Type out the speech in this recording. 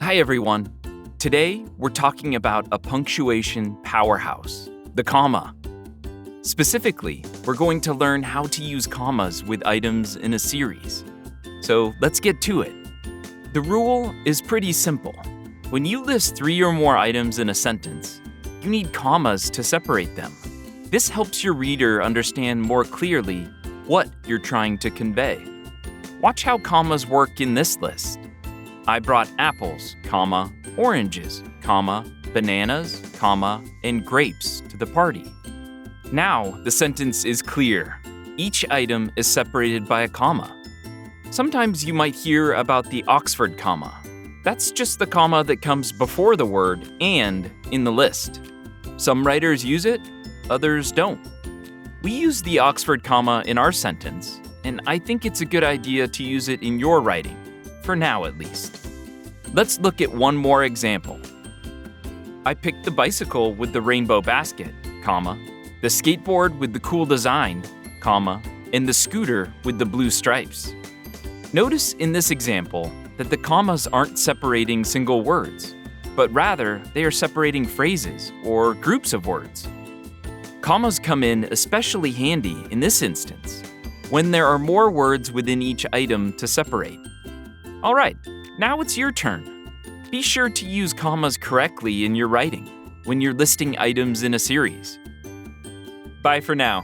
Hi everyone. Today, we're talking about a punctuation powerhouse, the comma. Specifically, we're going to learn how to use commas with items in a series. So let's get to it. The rule is pretty simple. When you list 3 or more items in a sentence, you need commas to separate them. This helps your reader understand more clearly what you're trying to convey. Watch how commas work in this list. I brought apples, comma, oranges, comma, bananas, comma, and grapes to the party. Now the sentence is clear. Each item is separated by a comma. Sometimes you might hear about the Oxford comma. That's just the comma that comes before the word "and" in the list. Some writers use it, others don't. We use the Oxford comma in our sentence, and I think it's a good idea to use it in your writing, for now at least. Let's look at one more example. I picked the bicycle with the rainbow basket, comma, the skateboard with the cool design, comma, and the scooter with the blue stripes. Notice in this example that the commas aren't separating single words, but rather they are separating phrases or groups of words. Commas come in especially handy in this instance, when there are more words within each item to separate. All right, now it's your turn. Be sure to use commas correctly in your writing when you're listing items in a series. Bye for now.